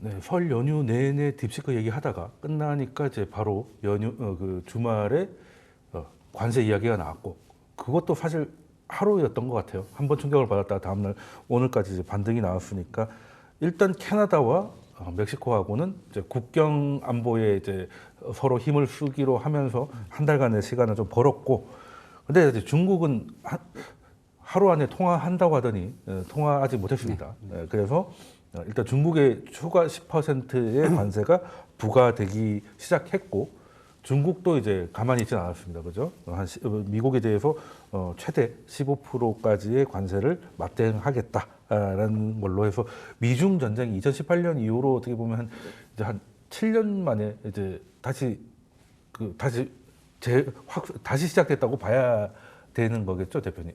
네, 설 연휴 내내 딥시크 얘기하다가 끝나니까 이제 바로 그 주말에 관세 이야기가 나왔고 그것도 사실 하루였던 것 같아요. 한 번 충격을 받았다가 다음날 오늘까지 이제 반등이 나왔으니까 일단 캐나다와 멕시코하고는 이제 국경 안보에 이제 서로 힘을 쓰기로 하면서 한 달간의 시간을 좀 벌었고, 근데 이제 중국은 하루 안에 통화한다고 하더니 통화하지 못했습니다. 그래서 일단 중국의 추가 10%의 관세가 부과되기 시작했고, 중국도 이제 가만히 있지는 않았습니다. 그죠? 미국에 대해서 최대 15%까지의 관세를 맞대응하겠다라는 걸로 해서 미중 전쟁이 2018년 이후로 어떻게 보면 이제 한 7년 만에 이제 다시 다시 시작됐다고 봐야 되는 거겠죠, 대표님?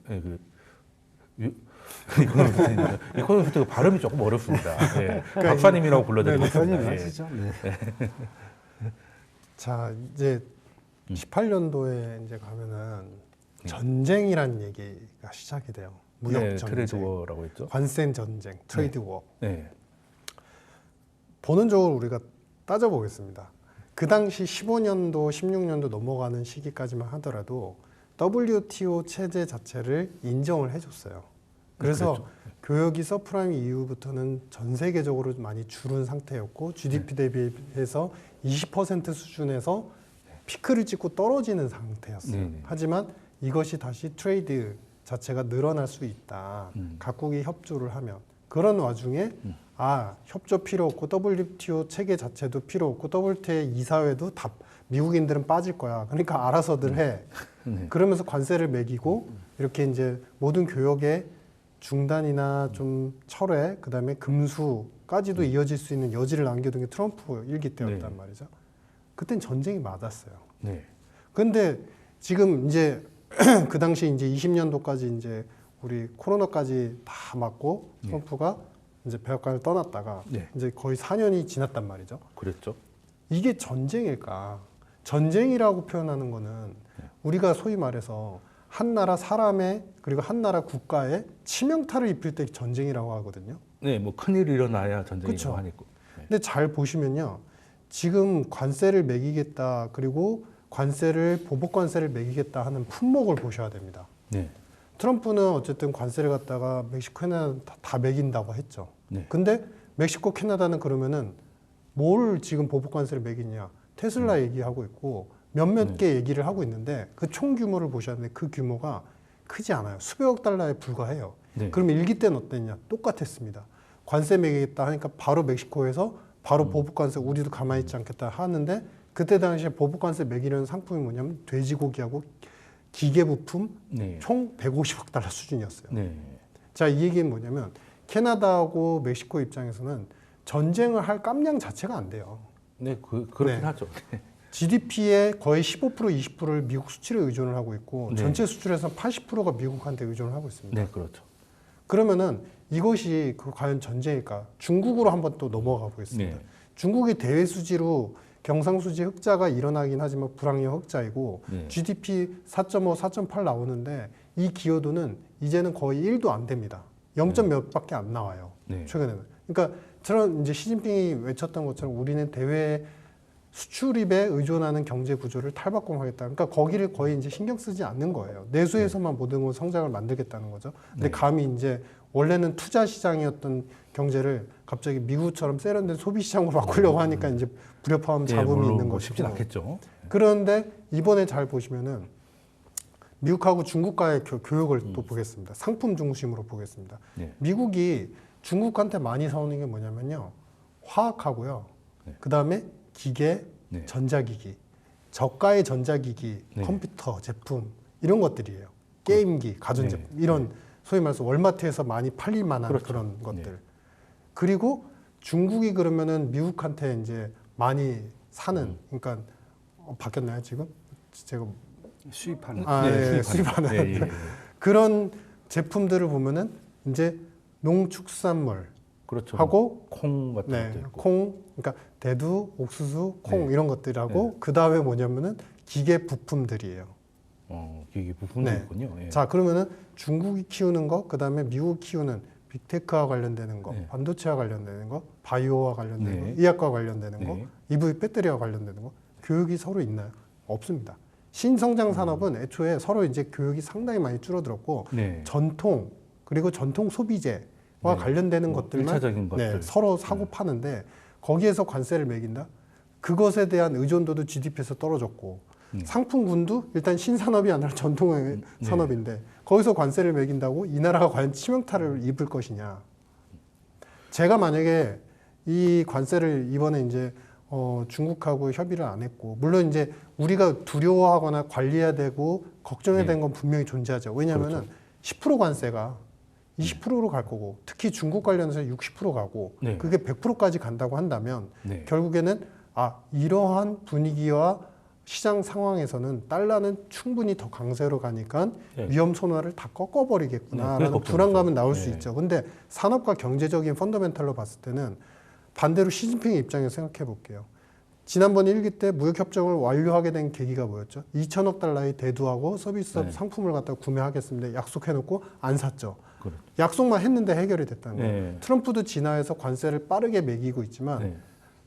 이코노미스트 발음이 조금 어렵습니다. 네. 박사님이라고 불러드리겠습니다. 네, 하시죠. 네. 자, 이제 18년도에 이제 가면은 전쟁이란 얘기가 시작이 돼요. 무역 전쟁, 트레이드 워라고 했죠. 관세 전쟁, 트레이드 워. 네. 본원적으로 우리가 따져보겠습니다. 그 당시 15년도, 16년도 넘어가는 시기까지만 하더라도 WTO 체제 자체를 인정을 해줬어요. 그래서 그랬죠. 교역이 서프라임 이후부터는 전 세계적으로 많이 줄은 상태였고 GDP 대비해서 20% 수준에서 피크를 찍고 떨어지는 상태였어요. 하지만 이것이 다시 트레이드 자체가 늘어날 수 있다. 각국이 협조를 하면. 그런 와중에 협조 필요 없고 WTO 체계 자체도 필요 없고 WTO 이사회도 다 미국인들은 빠질 거야. 그러니까 알아서들 해. 그러면서 관세를 매기고 이렇게 이제 모든 교역의 중단이나 좀 철회, 그다음에 금수까지도 이어질 수 있는 여지를 남겨둔 게 트럼프 일기 때였단 말이죠. 그땐 전쟁이 맞았어요. 그런데 지금 이제 그 당시 이제 20년도까지 이제 우리 코로나까지 다 맞고 트럼프가 이제 백악관을 떠났다가 이제 거의 4년이 지났단 말이죠. 그랬죠. 이게 전쟁일까? 전쟁이라고 표현하는 거는 우리가 소위 말해서 한 나라 사람의 그리고 한 나라 국가에 치명타를 입힐 때 전쟁이라고 하거든요. 네, 뭐 큰일이 일어나야 전쟁이라고 그쵸. 하니까. 근데 잘 보시면요. 지금 관세를 매기겠다 그리고 관세를 보복 관세를 매기겠다 하는 품목을 보셔야 됩니다. 트럼프는 어쨌든 관세를 갖다가 멕시코, 캐나다 다 매긴다고 했죠. 근데 멕시코, 캐나다는 그러면은 뭘 지금 보복 관세를 매기냐? 테슬라 얘기하고 있고 몇몇 개 얘기를 하고 있는데 그 총 규모를 보셔야 하는데 그 규모가 크지 않아요. 수백억 달러에 불과해요. 그럼 일기 때는 어땠냐? 똑같았습니다. 관세 매기겠다 하니까 바로 멕시코에서 바로 보복 관세 우리도 가만히 있지 않겠다 하는데 그때 당시에 보복 관세 매기는 상품이 뭐냐면 돼지고기하고 기계 부품 총 150억 달러 수준이었어요. 자, 이 얘기는 뭐냐면 캐나다하고 멕시코 입장에서는 전쟁을 할 깜냥 자체가 안 돼요. 그렇긴 하죠. GDP의 거의 15% 20%를 미국 수출에 의존을 하고 있고 전체 수출에서 80%가 미국한테 의존을 하고 있습니다. 그렇죠. 그러면은 이것이 과연 전쟁일까? 중국으로 한번 또 넘어가 보겠습니다. 중국이 대외 수지로 경상수지 흑자가 일어나긴 하지만 불황형 흑자이고 GDP 4.5, 4.8 나오는데 이 기여도는 이제는 거의 1도 안 됩니다. 0. 몇밖에 안 나와요. 최근에는. 그러니까 저런 이제 시진핑이 외쳤던 것처럼 우리는 대외 수출입에 의존하는 경제 구조를 탈바꿈하겠다. 그러니까 거기를 거의 이제 신경 쓰지 않는 거예요. 내수에서만 모든 걸 성장을 만들겠다는 거죠. 근데 감히 이제 원래는 투자 시장이었던 경제를 갑자기 미국처럼 세련된 소비 시장으로 바꾸려고 하니까 이제 불협화음 잡음이 있는 것이고. 쉽진 않겠죠. 그런데 이번에 잘 보시면은 미국하고 중국과의 교역을 또 보겠습니다. 상품 중심으로 보겠습니다. 미국이 중국한테 많이 사오는 게 뭐냐면요. 화학하고요. 그 다음에 기계, 전자기기, 저가의 전자기기, 컴퓨터 제품 이런 것들이에요. 게임기, 가전제품 이런 소위 말해서 월마트에서 많이 팔릴 만한 그런 것들. 그리고 중국이 그러면은 미국한테 이제 많이 사는 그러니까 바뀌었나요 지금? 제가 수입하는 수입하는 그런 제품들을 보면은 이제 농축산물 하고 콩 같은 것도 있고. 콩, 그러니까 대두, 옥수수, 콩 이런 것들하고 그 다음에 뭐냐면은 기계 부품들이에요. 기계 부품도 있군요. 자, 그러면은 중국이 키우는 거, 그 다음에 미국 키우는 빅테크와 관련되는 거, 네. 반도체와 관련되는 거, 바이오와 관련되는 네. 거, 의학과 관련되는 거, 네. EV 배터리와 관련되는 거, 교육이 서로 있나요? 없습니다. 신성장 산업은 애초에 서로 이제 교육이 상당히 많이 줄어들었고 네. 전통 그리고 전통 소비재와 네. 관련되는 뭐 것들만 일차적인 네, 것들. 서로 사고 파는데 거기에서 관세를 매긴다? 그것에 대한 의존도도 GDP에서 떨어졌고 상품군도 일단 신산업이 아니라 전통의 산업인데 거기서 관세를 매긴다고 이 나라가 과연 치명타를 입을 것이냐? 제가 만약에 이 관세를 이번에 이제 중국하고 협의를 안 했고 물론 이제 우리가 두려워하거나 관리해야 되고 걱정해야 되는 건 분명히 존재하죠. 왜냐하면은 10% 관세가 20%로 갈 거고 특히 중국 관련해서 60% 가고 네. 그게 100%까지 간다고 한다면 네. 결국에는 이러한 분위기와 시장 상황에서는 달러는 충분히 더 강세로 가니까 네. 위험 손화를 다 네, 꺾어버리겠구나라는 그게 걱정이죠. 불안감은 나올 수 네. 있죠. 근데 산업과 경제적인 펀더멘탈로 봤을 때는 반대로 시진핑의 입장에서 생각해 볼게요. 지난번 1기 때 무역협정을 완료하게 된 계기가 뭐였죠? 2천억 달러의 대두하고 서비스 네. 상품을 갖다 구매하겠습니다. 약속해놓고 안 샀죠. 그렇죠. 약속만 했는데 해결이 됐다는 거예요. 네. 트럼프도 진화해서 관세를 빠르게 매기고 있지만 네.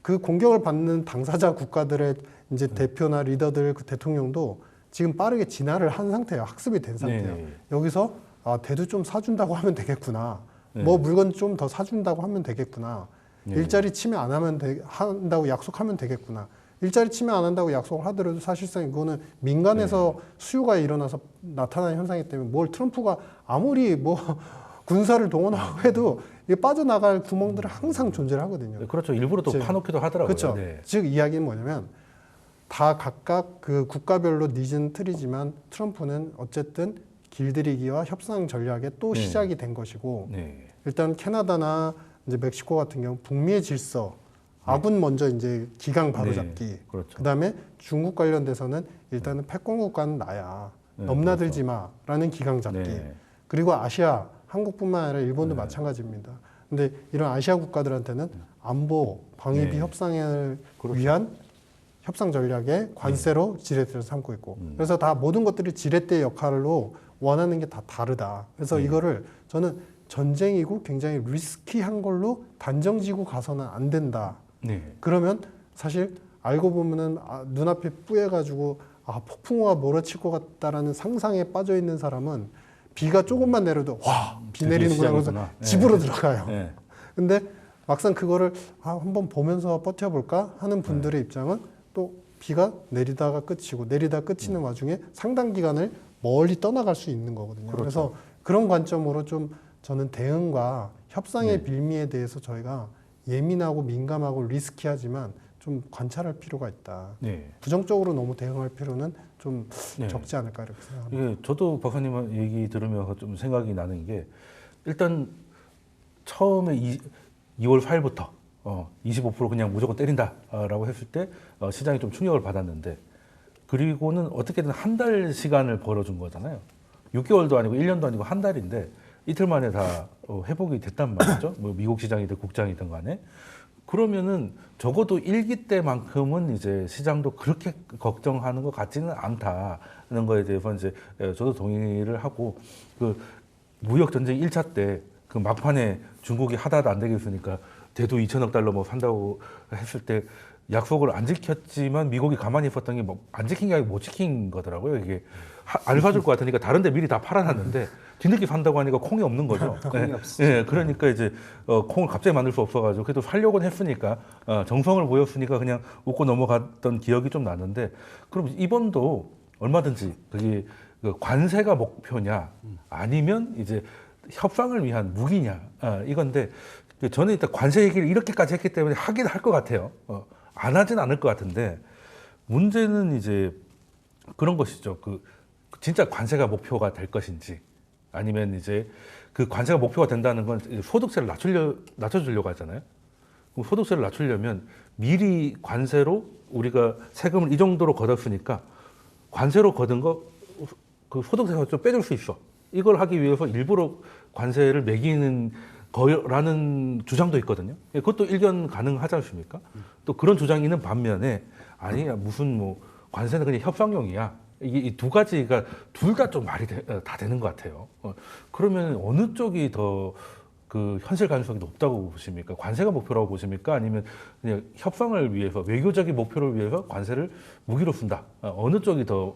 그 공격을 받는 당사자 국가들의 이제 대표나 리더들, 그 대통령도 지금 빠르게 진화를 한 상태예요. 학습이 된 상태예요. 네. 여기서 대두 좀 사준다고 하면 되겠구나. 네. 뭐 물건 좀 더 사준다고 하면 되겠구나. 네. 일자리 침해 안 하면 한다고 약속하면 되겠구나. 일자리 침해 안 한다고 약속을 하더라도 사실상 이거는 민간에서 수요가 일어나서 나타나는 현상이기 때문에 뭘 트럼프가 아무리 뭐 군사를 동원하고 해도 이게 빠져나갈 구멍들은 항상 존재를 하거든요. 네, 그렇죠. 일부러 또 즉, 파놓기도 하더라고요. 그렇죠. 네. 즉 이야기는 뭐냐면 다 각각 그 국가별로 니즈는 틀리지만 트럼프는 어쨌든 길들이기와 협상 전략의 또 네. 시작이 된 것이고 네. 일단 캐나다나 이제 멕시코 같은 경우 북미의 질서 아군 먼저 이제 기강 바로잡기. 네. 그렇죠. 그다음에 중국 관련돼서는 일단은 패권국가는 나야. 네, 넘나들지 마라는 기강 잡기. 네. 그리고 아시아 한국뿐만 아니라 일본도 네. 마찬가지입니다. 근데 이런 아시아 국가들한테는 안보 방위비 네. 협상을 그렇죠. 위한 협상 전략의 관세로 지렛대를 삼고 있고 그래서 다 모든 것들이 지렛대 역할로 원하는 게 다 다르다. 그래서 이거를 저는 전쟁이고 굉장히 리스키한 걸로 단정지고 가서는 안 된다. 네. 그러면 사실 알고 보면은 눈앞에 뿌여가지고 폭풍우가 몰아칠 것 같다라는 상상에 빠져 있는 사람은 비가 조금만 내려도 와, 비 내리는구나 그래서 시작이구나. 집으로 들어가요. 네. 근데 막상 그거를 한번 보면서 버텨볼까 하는 분들의 입장은 또 비가 내리다가 끝이고 내리다 끝이는 와중에 상당 기간을 멀리 떠나갈 수 있는 거거든요. 그렇죠. 그래서 그런 관점으로 좀 저는 대응과 협상의 빌미에 대해서 저희가 예민하고 민감하고 리스키하지만 좀 관찰할 필요가 있다. 네. 부정적으로 너무 대응할 필요는 좀 네. 적지 않을까 이렇게 생각합니다. 이게 저도 박사님 얘기 들으면서 좀 생각이 나는 게 일단 처음에 2월 4일부터 25% 그냥 무조건 때린다라고 했을 때 시장이 좀 충격을 받았는데 그리고는 어떻게든 한 달 시간을 벌어준 거잖아요. 6개월도 아니고 1년도 아니고 한 달인데 이틀 만에 다 회복이 됐단 말이죠. 뭐 미국 시장이든 국장이든 간에. 그러면은 적어도 1기 때만큼은 이제 시장도 그렇게 걱정하는 것 같지는 않다는 거에 대해서 이제 저도 동의를 하고 그 무역 전쟁 1차 때 그 막판에 중국이 하다도 안 되겠으니까 대두 2천억 달러 뭐 산다고 했을 때 약속을 안 지켰지만 미국이 가만히 있었던 게 뭐 안 지킨 게 아니고 못 지킨 거더라고요. 이게 안 사줄 것 같으니까 다른데 미리 다 팔아놨는데 뒤늦게 산다고 하니까 콩이 없는 거죠. 콩이 없어. 예, 그러니까 이제 콩을 갑자기 만들 수 없어가지고 그래도 살려고는 했으니까 정성을 보였으니까 그냥 웃고 넘어갔던 기억이 좀 나는데 그럼 이번도 얼마든지 그게 그 관세가 목표냐 아니면 이제 협상을 위한 무기냐 이건데 저는 일단 관세 얘기를 이렇게까지 했기 때문에 하긴 할 것 같아요. 안 하진 않을 것 같은데 문제는 이제 그런 것이죠. 그 진짜 관세가 목표가 될 것인지 아니면 이제 그 관세가 목표가 된다는 건 소득세를 낮춰주려고 하잖아요. 그럼 소득세를 낮추려면 미리 관세로 우리가 세금을 이 정도로 걷었으니까 관세로 걷은 거 그 소득세가 좀 빼줄 수 있어. 이걸 하기 위해서 일부러 관세를 매기는 거라는 주장도 있거든요. 그것도 일견 가능하지 않습니까? 또 그런 주장이 있는 반면에 아니 무슨 뭐 관세는 그냥 협상용이야. 이게 이 두 가지가 둘 다 좀 말이 다 되는 것 같아요. 그러면 어느 쪽이 더 그 현실 가능성이 높다고 보십니까? 관세가 목표라고 보십니까? 아니면 그냥 협상을 위해서 외교적인 목표를 위해서 관세를 무기로 쓴다. 어느 쪽이 더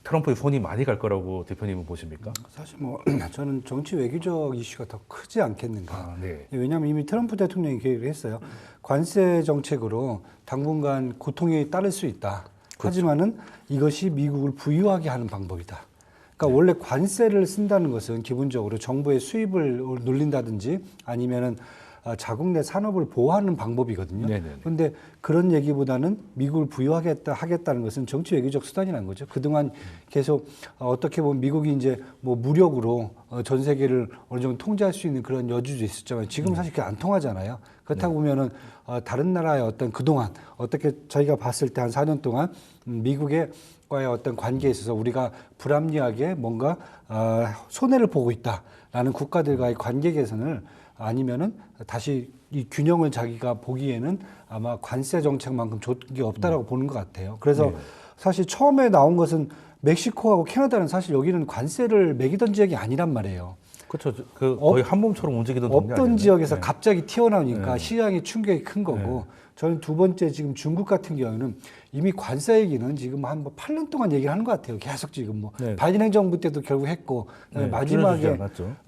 트럼프의 손이 많이 갈 거라고 대표님은 보십니까? 사실 뭐 저는 정치 외교적 이슈가 더 크지 않겠는가. 네. 왜냐하면 이미 트럼프 대통령이 계획을 했어요. 관세 정책으로 당분간 고통이 따를 수 있다. 하지만은 이것이 미국을 부유하게 하는 방법이다. 그러니까 원래 관세를 쓴다는 것은 기본적으로 정부의 수입을 늘린다든지 아니면은 자국 내 산업을 보호하는 방법이거든요. 그런데 그런 얘기보다는 미국을 하겠다는 것은 정치 외교적 수단이라는 거죠. 그동안 계속 어떻게 보면 미국이 이제 뭐 무력으로 전 세계를 어느 정도 통제할 수 있는 그런 여지도 있었지만 지금 사실 그게 안 통하잖아요. 그렇다고 보면은 다른 나라의 어떤 그동안 어떻게 저희가 봤을 때 한 4년 동안 미국과의 어떤 관계에 있어서 우리가 불합리하게 뭔가 손해를 보고 있다라는 국가들과의 관계 개선을 아니면은 다시 이 균형을 자기가 보기에는 아마 관세 정책만큼 좋은 게 없다라고 보는 것 같아요. 그래서 사실 처음에 나온 것은 멕시코하고 캐나다는 사실 여기는 관세를 매기던 지역이 아니란 말이에요. 그렇죠. 그 거의 한 몸처럼 움직이던 동네 없던 아니었나요? 지역에서 갑자기 튀어나오니까 시장의 충격이 큰 거고 저는 두 번째 지금 중국 같은 경우는 이미 관세 얘기는 지금 한 8년 동안 얘기를 하는 것 같아요. 계속 지금 뭐 바이든 행정부 때도 결국 했고 마지막에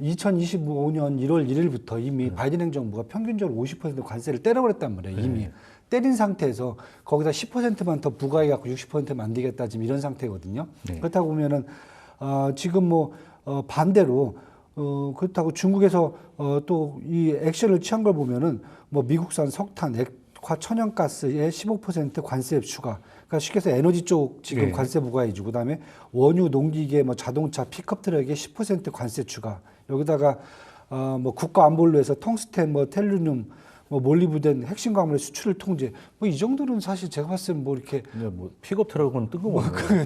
2025년 1월 1일부터 이미 바이든 행정부가 평균적으로 50% 관세를 때려버렸단 말이에요. 이미 때린 상태에서 거기다 10%만 더 부과해갖고 60% 만들겠다 지금 이런 상태거든요. 그렇다고 보면은 지금 뭐 반대로 그렇다고 중국에서 또 이 액션을 취한 걸 보면은 뭐 미국산 석탄, 액화 천연가스에 15% 관세 추가. 그러니까 쉽게 해서 에너지 쪽 지금 관세 부과해주고 그다음에 원유, 농기계, 뭐 자동차, 픽업 트럭에 10% 관세 추가. 여기다가 뭐 국가 안보를 위해서 텅스텐, 뭐 텔루늄, 뭐 몰리브덴 핵심 광물의 수출을 통제. 뭐 이 정도는 사실 제가 봤을 때 뭐 이렇게 뭐 픽업 트럭은 뜬금없는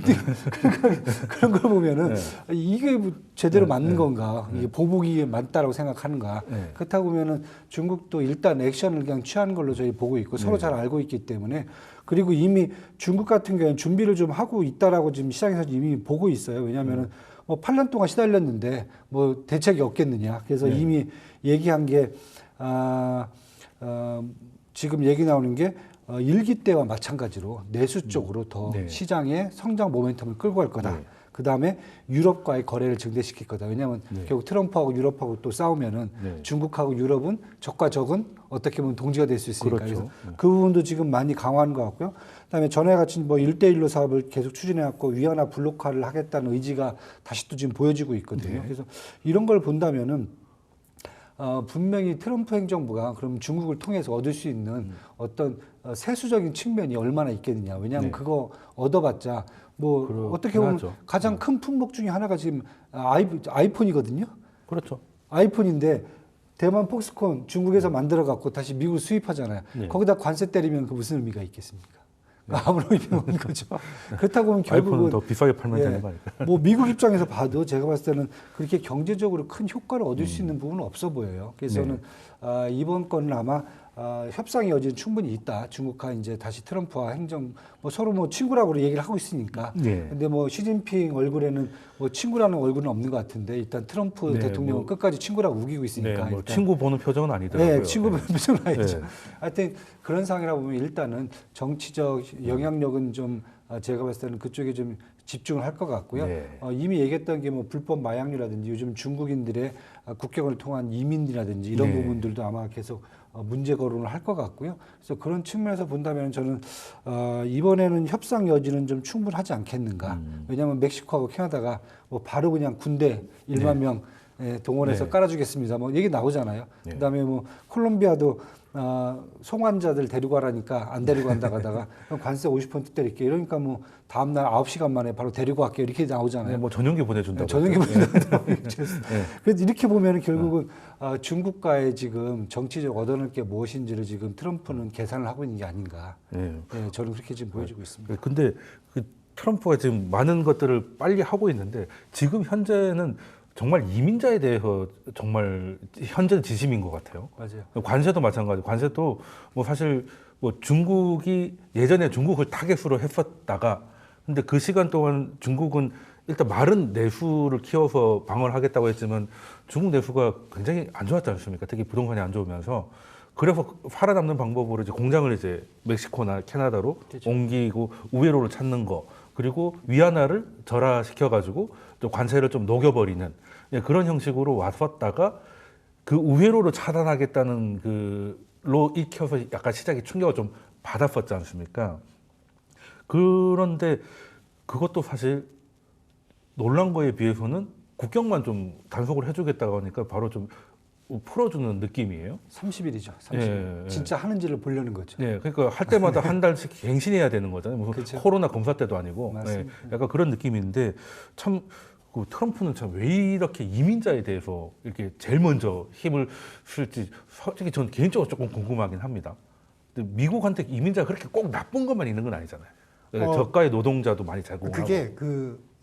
그런 걸 보면은 이게 뭐 제대로 맞는 건가? 이게 보복이 맞다라고 생각하는가? 그렇다고 보면은 중국도 일단 액션을 그냥 취하는 걸로 저희 보고 있고 서로 잘 알고 있기 때문에 그리고 이미 중국 같은 경우는 준비를 좀 하고 있다라고 지금 시장에서 이미 보고 있어요. 왜냐하면은 뭐 8년 동안 시달렸는데 뭐 대책이 없겠느냐? 그래서 이미 얘기한 게 지금 얘기 나오는 게 일기 때와 마찬가지로 내수 쪽으로 더 시장의 성장 모멘텀을 끌고 갈 거다. 그 다음에 유럽과의 거래를 증대시킬 거다. 왜냐하면 결국 트럼프하고 유럽하고 또 싸우면은 중국하고 유럽은 적과 적은 어떻게 보면 동지가 될 수 있으니까. 그래서 그 부분도 지금 많이 강화하는 것 같고요. 그다음에 전에 같이 뭐 1대1로 사업을 계속 추진해왔고 위안화 블록화를 하겠다는 의지가 다시 또 지금 보여지고 있거든요. 그래서 이런 걸 본다면은 분명히 트럼프 행정부가 그럼 중국을 통해서 얻을 수 있는 어떤 세수적인 측면이 얼마나 있겠느냐. 왜냐하면 그거 얻어봤자 뭐 어떻게 보면 하죠. 가장 큰 품목 중에 하나가 지금 아이폰이거든요. 그렇죠. 아이폰인데 대만 폭스콘 중국에서 만들어 갖고 다시 미국 수입하잖아요. 거기다 관세 때리면 그 무슨 의미가 있겠습니까? 아무런 의미가 없는 거죠. 그렇다고 보면 결국은 아이폰은 더 비싸게 팔면 되는 거 아닐까? 뭐 미국 입장에서 봐도 제가 봤을 때는 그렇게 경제적으로 큰 효과를 얻을 수 있는 부분은 없어 보여요. 그래서 저는 이번 건은 아마 협상의 여지는 충분히 있다. 중국과 이제 다시 트럼프와 행정 뭐 서로 뭐 친구라고 얘기를 하고 있으니까. 근데 뭐 시진핑 얼굴에는 뭐 친구라는 얼굴은 없는 것 같은데 일단 트럼프 대통령은 뭐, 끝까지 친구라고 우기고 있으니까. 뭐 일단. 친구 보는 표정은 아니더라고요. 네, 친구 보는 표정은 아니죠. 하여튼 그런 상황이라 보면 일단은 정치적 영향력은 좀 제가 봤을 때는 그쪽에 좀 집중을 할 것 같고요. 이미 얘기했던 게 뭐 불법 마약류라든지 요즘 중국인들의 국경을 통한 이민이라든지 이런 부분들도 아마 계속 문제 거론을 할 것 같고요. 그래서 그런 측면에서 본다면 저는 이번에는 협상 여지는 좀 충분하지 않겠는가. 왜냐하면 멕시코하고 캐나다가 뭐 바로 그냥 군대 1만 명 동원해서 깔아주겠습니다. 뭐 얘기 나오잖아요. 그다음에 뭐 콜롬비아도 송환자들 데리고 가라니까 안 데리고 간다 가다가 관세 50% 때릴게 이러니까 뭐 다음날 9시간 만에 바로 데리고 갈게 이렇게 나오잖아요. 뭐 전용기 보내준다고. 전용기 보내준다고. 그래서 이렇게 보면 결국은 중국과의 지금 정치적 얻어낼 게 무엇인지를 지금 트럼프는 계산을 하고 있는 게 아닌가. 저는 그렇게 지금 보여지고 있습니다. 근데 그 트럼프가 지금 많은 것들을 빨리 하고 있는데 지금 현재는 정말 이민자에 대해서 정말 현재는 지심인 것 같아요. 맞아요. 관세도 마찬가지. 관세도 뭐 사실 뭐 중국이 예전에 중국을 타겟으로 했었다가 근데 그 시간 동안 중국은 일단 마른 내수를 키워서 방어를 하겠다고 했지만 중국 내수가 굉장히 안 좋았지 않습니까? 특히 부동산이 안 좋으면서 그래서 살아남는 방법으로 이제 공장을 이제 멕시코나 캐나다로 옮기고 우회로를 찾는 거 그리고 위안화를 절하시켜 가지고 좀 관세를 좀 녹여버리는 예, 그런 형식으로 왔었다가 그 우회로를 차단하겠다는 그로 익혀서 약간 시장에 충격을 좀 받았었지 않습니까? 그런데 그것도 사실 놀란 거에 비해서는 국경만 좀 단속을 해주겠다고 하니까 바로 좀 풀어주는 느낌이에요. 30일이죠. 30일. 예, 예. 진짜 하는지를 보려는 거죠. 네, 그러니까 할 때마다 한 달씩 갱신해야 되는 거잖아요. 무슨 그렇죠. 코로나 검사 때도 아니고, 맞습니다. 약간 그런 느낌인데 참. 그 트럼프는 참 왜 이렇게 이민자에 대해서 이렇게 제일 먼저 힘을 쓸지 솔직히 저는 개인적으로 조금 궁금하긴 합니다. 근데 미국한테 이민자가 그렇게 꼭 나쁜 것만 있는 건 아니잖아요. 저가의 노동자도 많이 제공하고. 그게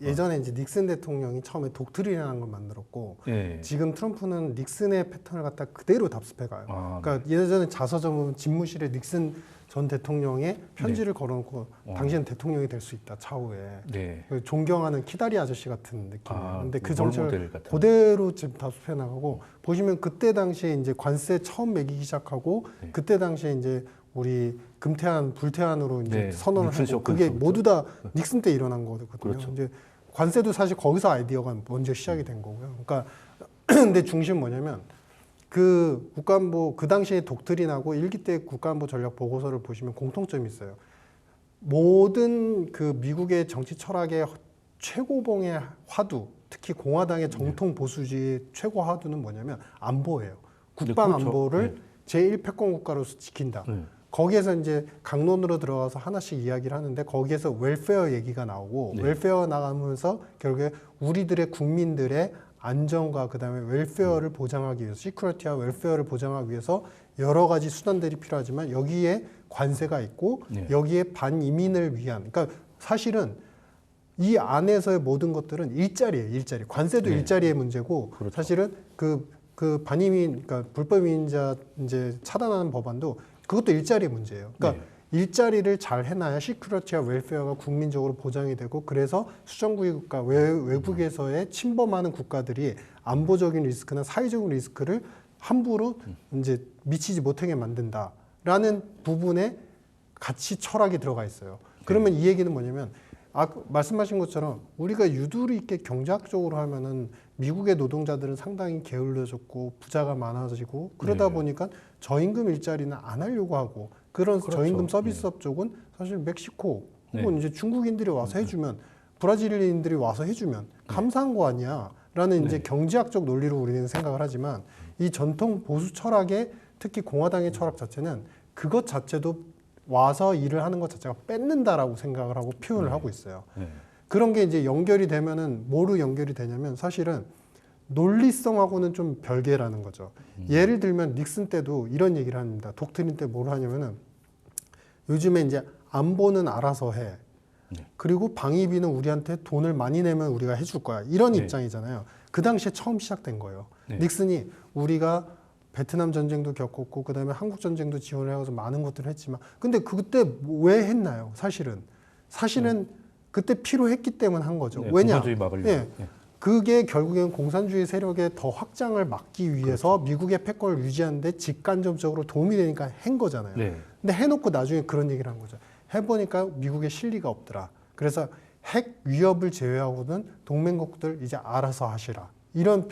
예전에 이제 닉슨 대통령이 처음에 독트린이라는 걸 만들었고 예. 지금 트럼프는 닉슨의 패턴을 갖다 그대로 답습해 가요. 아, 그러니까 예전에 자서전 보면 집무실에 닉슨 전 대통령의 편지를 걸어놓고 당신은 대통령이 될 수 있다 차후에 네. 존경하는 키다리 아저씨 같은 느낌이에요. 아, 근데 그 롤 정책을 모델 같은. 그대로 지금 답습해 나가고 보시면 그때 당시에 이제 관세 처음 매기기 시작하고 네. 그때 당시에 이제 우리 금태한 불태한으로 이제 네, 선언을 닉슨 하고 쇼크 그게 있었죠. 모두 다 닉슨 때 일어난 거거든요. 그렇죠. 이제 관세도 사실 거기서 아이디어가 먼저 시작이 된 거고요. 그러니까 근데 중심은 뭐냐면 그 국가안보 그 당시에 독트린하고 일기 때 국가안보 전략 보고서를 보시면 공통점이 있어요. 모든 그 미국의 정치 철학의 최고봉의 화두, 특히 공화당의 정통 보수주의 최고 화두는 뭐냐면 안보예요. 국방 그렇죠. 안보를 제1패권 국가로서 지킨다. 네. 거기에서 이제 강론으로 들어가서 하나씩 이야기를 하는데 거기에서 웰페어 얘기가 나오고 네. 웰페어 나가면서 결국에 우리들의 국민들의 안전과 그다음에 웰페어를 보장하기 위해서 시큐리티와 웰페어를 보장하기 위해서 여러 가지 수단들이 필요하지만 여기에 관세가 있고 네. 여기에 반이민을 위한 그러니까 사실은 이 안에서의 모든 것들은 일자리예요. 일자리. 관세도 네. 일자리의 문제고 그렇죠. 사실은 그 반이민 그러니까 불법 이민자 이제 차단하는 법안도 그것도 일자리의 문제예요. 그러니까 일자리를 잘 해놔야 시큐리티와 웰페어가 국민적으로 보장이 되고 그래서 수정구의 국가 외국에서의 침범하는 국가들이 안보적인 리스크나 사회적인 리스크를 함부로 이제 미치지 못하게 만든다라는 부분에 가치 철학이 들어가 있어요. 그러면 이 얘기는 뭐냐면 말씀하신 것처럼 우리가 유두리 있게 경제학적으로 하면은 미국의 노동자들은 상당히 게을러졌고 부자가 많아지고 그러다 네. 보니까 저임금 일자리는 안 하려고 하고 그런 그렇죠. 저임금 서비스업 쪽은 사실 멕시코 혹은 네. 이제 중국인들이 와서 해주면 브라질인들이 와서 해주면 감사한 거 아니야라는 이제 네. 경제학적 논리로 우리는 생각을 하지만 이 전통 보수 철학의 특히 공화당의 철학 자체는 그것 자체도 와서 일을 하는 것 자체가 뺏는다라고 생각을 하고 표현을 하고 있어요. 네. 그런 게 이제 연결이 되면은 뭐로 연결이 되냐면 사실은 논리성하고는 좀 별개라는 거죠. 예를 들면 닉슨 때도 이런 얘기를 합니다. 독트린 때 뭘 하냐면은 요즘에 이제 안보는 알아서 해. 네. 그리고 방위비는 우리한테 돈을 많이 내면 우리가 해줄 거야. 이런 네. 입장이잖아요. 그 당시에 처음 시작된 거예요. 네. 닉슨이 우리가 베트남 전쟁도 겪었고 그다음에 한국 전쟁도 지원을 해서 많은 것들을 했지만 근데 그때 왜 했나요? 사실은 그때 필요했기 때문에 한 거죠. 네, 왜냐? 공산주의 막으려고. 예. 네. 그게 결국엔 공산주의 세력의 더 확장을 막기 위해서 미국의 패권을 유지하는데 직간접적으로 도움이 되니까 한 거잖아요. 네. 근데 해놓고 나중에 그런 얘기를 한 거죠. 해보니까 미국의 실리가 없더라. 그래서 핵 위협을 제외하고는 동맹국들 이제 알아서 하시라. 이런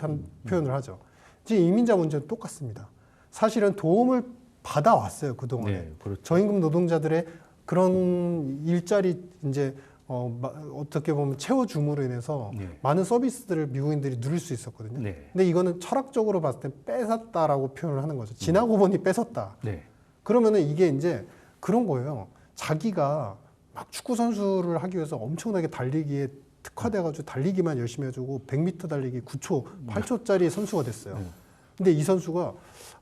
표현을 하죠. 지금 이민자 문제는 똑같습니다. 사실은 도움을 받아왔어요. 그동안에. 네, 그렇죠. 저임금 노동자들의 그런 일자리 이제 어떻게 보면 채워줌으로 인해서 네. 많은 서비스들을 미국인들이 누릴 수 있었거든요. 네. 근데 이거는 철학적으로 봤을 때 뺏었다라고 표현을 하는 거죠. 지나고 보니 뺏었다. 네. 그러면은 이게 이제 그런 거예요. 자기가 막 축구 선수를 하기 위해서 엄청나게 달리기에 특화돼가지고 달리기만 열심히 해주고 100m 달리기 9초, 8초짜리 선수가 됐어요. 근데 이 선수가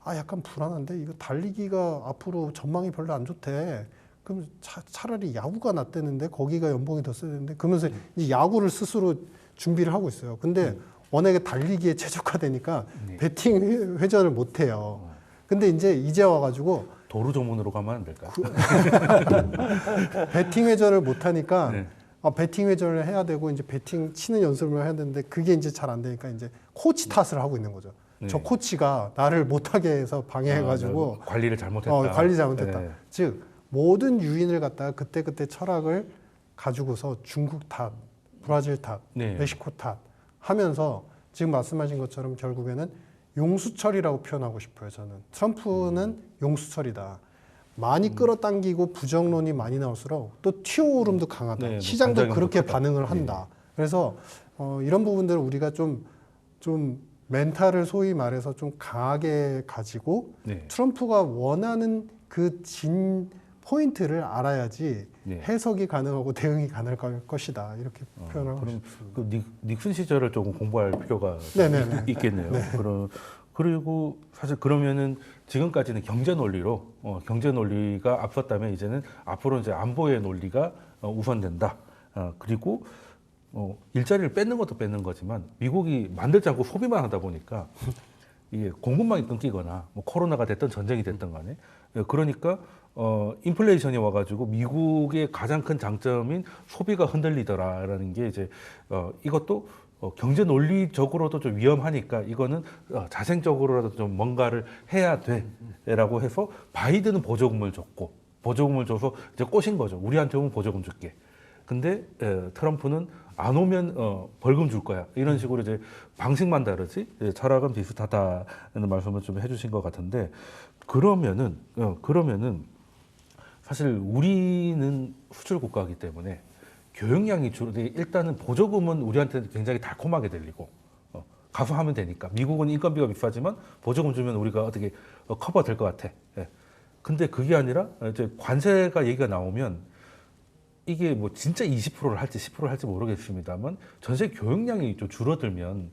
약간 불안한데 이거 달리기가 앞으로 전망이 별로 안 좋대. 그럼 차라리 야구가 낫대는데 거기가 연봉이 더 세야 되는데 그러면서 이 야구를 스스로 준비를 하고 있어요. 근데 워낙에 달리기에 최적화되니까 배팅 회전을 못 해요. 근데 이제 와가지고 도루 전문으로 가면 안 될까요? 배팅 회전을 못 하니까 네. 배팅 회전을 해야 되고 이제 배팅 치는 연습을 해야 되는데 그게 이제 잘 안 되니까 이제 코치 탓을 하고 있는 거죠. 네. 저 코치가 나를 못하게 해서 방해해가지고 관리를 잘못했다. 관리 잘못했다. 네. 즉 모든 유인을 갖다가 그때 철학을 가지고서 중국 탓, 브라질 탓, 네. 멕시코 탓 하면서 지금 말씀하신 것처럼 결국에는 용수철이라고 표현하고 싶어요. 저는 트럼프는 용수철이다. 많이 끌어당기고 부정론이 많이 나올수록 또 튀어오름도 강하다. 네, 시장도 반작용도 그렇게 크다. 반응을 한다. 그래서 이런 부분들을 우리가 좀 멘탈을 소위 말해서 좀 강하게 가지고 네. 트럼프가 원하는 그 진 포인트를 알아야지 네. 해석이 가능하고 대응이 가능할 것이다. 이렇게 표현하고 그럼 싶습니다. 그 닉슨 시절을 조금 공부할 필요가 네네네. 있겠네요. 그리고 사실 그러면은 지금까지는 경제 논리로 경제 논리가 앞섰다면 이제는 앞으로 이제 안보의 논리가 우선된다. 그리고 일자리를 뺏는 것도 뺏는 거지만 미국이 만들지 않고 소비만 하다 보니까 이게 공급망이 끊기거나 뭐 코로나가 됐든 전쟁이 됐든 간에 그러니까 인플레이션이 와가지고 미국의 가장 큰 장점인 소비가 흔들리더라라는 게 이제 이것도 경제 논리적으로도 좀 위험하니까 이거는 자생적으로라도 좀 뭔가를 해야 돼라고 해서 바이든은 보조금을 줬고 보조금을 줘서 이제 꼬신 거죠. 우리한테 오면 보조금 줄게. 근데 트럼프는 안 오면 벌금 줄 거야. 이런 식으로 이제 방식만 다르지 철학은 비슷하다는 말씀을 좀 해주신 것 같은데 그러면은 사실 우리는 수출 국가이기 때문에 교역량이 일단은 보조금은 우리한테 굉장히 달콤하게 들리고 가서 하면 되니까 미국은 인건비가 비싸지만 보조금 주면 우리가 어떻게 커버 될 것 같아. 예. 근데 그게 아니라 이제 관세가 얘기가 나오면 이게 뭐 진짜 20%를 할지 10%를 할지 모르겠습니다만 전세 교역량이 좀 줄어들면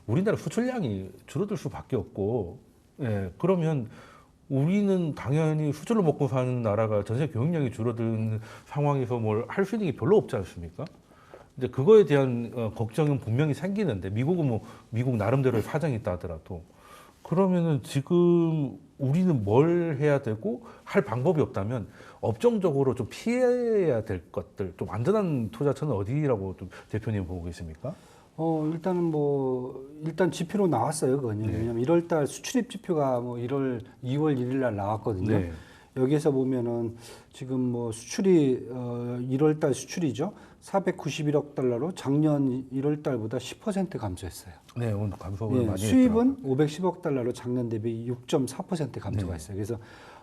우리나라 수출량이 줄어들 수밖에 없고 그러면 우리는 당연히 수출로 먹고 사는 나라가 전세 교역량이 줄어드는 상황에서 뭘 할 수 있는 게 별로 없지 않습니까? 이제 그거에 대한 걱정은 분명히 생기는데 미국은 뭐 미국 나름대로의 사정이 있다 하더라도 그러면은 지금 우리는 뭘 해야 되고 할 방법이 없다면 업종적으로 좀 피해야 될 것들 좀 안전한 투자처는 어디라고 좀 대표님 보고 계십니까? 일단 지표로 나왔어요, 그건요. 네. 왜냐면 1월 달 수출입 지표가 2월 1일 날 나왔거든요. 네. 여기에서 보면은 지금 뭐 수출이 1월 달 수출이죠. 491억 달러로 작년 1월 달보다 10% 감소했어요. 네, 오늘 감소를 많이 수입은 510억 달러로 작년 대비 6.4% 감소가 있어요. 그래서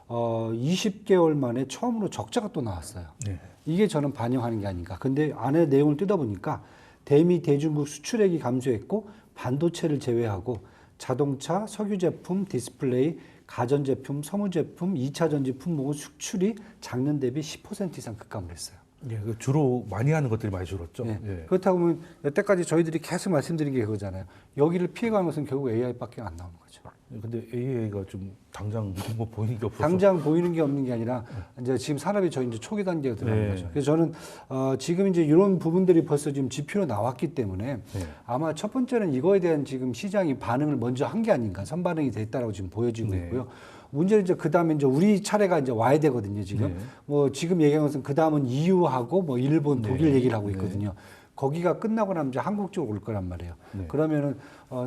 20개월 만에 처음으로 적자가 또 나왔어요. 네. 이게 저는 반영하는 게 아닌가. 근데 안에 내용을 뜯어보니까 대미 대중국 수출액이 감소했고 반도체를 제외하고 자동차, 석유 제품, 디스플레이, 가전제품, 서무제품, 2차 전지 품목은 수출이 작년 대비 10% 이상 급감을 했어요. 예, 주로 많이 하는 것들이 많이 줄었죠. 네. 예. 그렇다고 보면 여태까지 저희들이 계속 말씀드린 게 그거잖아요. 여기를 피해가는 것은 결국 AI밖에 안 나오는 거죠. 근데 AI가 좀 당장 뭐 보이는 게 없어서 당장 보이는 게 없는 게 아니라 이제 지금 산업이 저희 이제 초기 단계에 들어가는 네. 거죠. 그래서 저는 지금 이제 이런 부분들이 벌써 지금 지표로 나왔기 때문에 네. 아마 첫 번째는 이거에 대한 지금 시장이 반응을 먼저 한 게 아닌가, 선반응이 됐다라고 지금 보여지고 네. 있고요. 문제는 이제 그 다음에 이제 우리 차례가 이제 와야 되거든요. 지금 네. 뭐 지금 얘기한 것은 그 다음은 EU하고 뭐 일본, 독일 네. 얘기를 하고 있거든요. 거기가 끝나고 나면 이제 한국 쪽으로 올 거란 말이에요. 네. 그러면은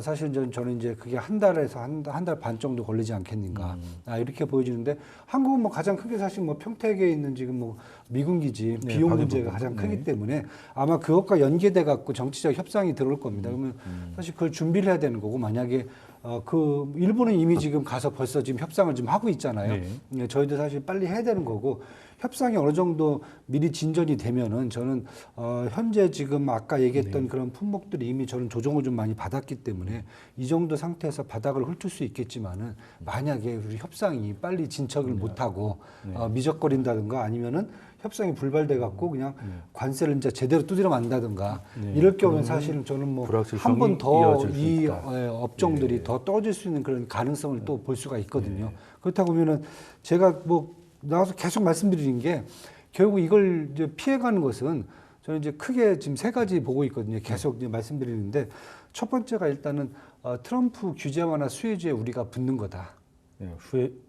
사실 저는 이제 그게 한 달에서 한 달 반 정도 걸리지 않겠는가 이렇게 보여지는데 한국은 뭐 가장 크게 사실 뭐 평택에 있는 지금 뭐 미군 기지 네, 비용 받은 문제가 부분. 가장 네. 크기 때문에 아마 그것과 연계돼 갖고 정치적 협상이 들어올 겁니다. 그러면 사실 그걸 준비를 해야 되는 거고 만약에 그 일본은 이미 지금 가서 벌써 지금 협상을 좀 하고 있잖아요. 네. 예, 저희도 사실 빨리 해야 되는 거고 협상이 어느 정도 미리 진전이 되면은 저는 현재 지금 아까 얘기했던 그런 품목들이 이미 저는 조정을 좀 많이 받았기 때문에 이 정도 상태에서 바닥을 훑을 수 있겠지만은 만약에 우리 협상이 빨리 진척을 못하고 미적거린다든가 아니면은 협상이 불발돼 갖고 그냥 관세를 이제 제대로 두드려 만다든가 이럴 경우는 사실은 저는 뭐 한 번 더 이어질 수 이 있다. 업종들이 더 떨어질 수 있는 그런 가능성을 또 볼 수가 있거든요. 그렇다고 보면은 제가 뭐 나와서 계속 말씀드리는 게 결국 이걸 이제 피해가는 것은 저는 이제 크게 지금 세 가지 보고 있거든요. 계속 이제 말씀드리는데 첫 번째가 일단은 트럼프 규제 완화 수혜주에 우리가 붙는 거다. 예,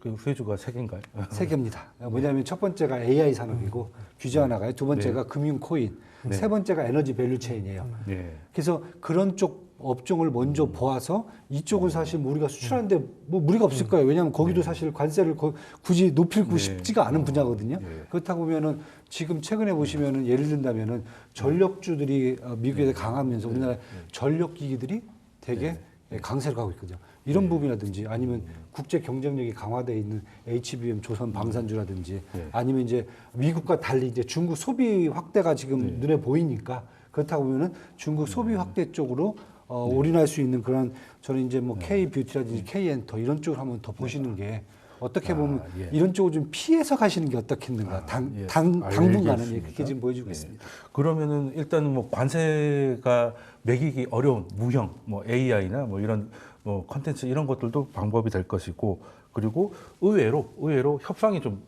후회주가 세 개인가요? 세 개입니다. 뭐냐면 첫 번째가 AI 산업이고 규제 하나가요. 두 번째가 금융 코인, 세 번째가 에너지 밸류 체인이에요. 네. 그래서 그런 쪽 업종을 먼저 보아서 이쪽은 사실 뭐 우리가 수출하는데 뭐 무리가 없을 거예요. 왜냐하면 거기도 사실 관세를 굳이 높이고 싶지가 않은 분야거든요. 그렇다 보면은 지금 최근에 보시면은 예를 든다면은 전력주들이 미국에 강하면서 우리나라 전력 기기들이 되게 강세를 가고 있거든요. 이런 부분이라든지 아니면 국제 경쟁력이 강화되어 있는 HBM 조선 방산주라든지 아니면 이제 미국과 달리 이제 중국 소비 확대가 지금 눈에 보이니까 그렇다고 보면은 중국 소비 확대 쪽으로 올인할 수 있는 그런 저는 이제 뭐 K 뷰티라든지 K 엔터 이런 쪽을 한번 더 보시는 게 어떻게 보면 이런 쪽을 좀 피해서 가시는 게 어떻겠는가 당분간은 알겠습니다. 그렇게 지금 보여주고 있습니다. 그러면은 일단 뭐 관세가 매기기 어려운 무형, 뭐 AI나 뭐 이런 뭐 컨텐츠 이런 것들도 방법이 될 것이고 그리고 의외로 협상이 좀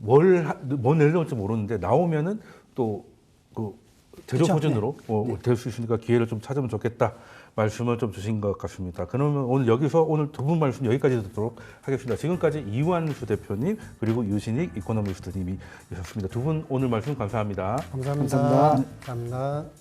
뭘 내려올지 모르는데 나오면은 또 그 제조 그쵸? 소진으로 될 수 있으니까 기회를 좀 찾으면 좋겠다 말씀을 좀 주신 것 같습니다. 그러면 오늘 여기서 오늘 두 분 말씀 여기까지 듣도록 하겠습니다. 지금까지 이완수 대표님 그리고 유신익 이코노미스트님이 있었습니다. 두 분 오늘 말씀 감사합니다. 감사합니다. 감사합니다. 감사합니다.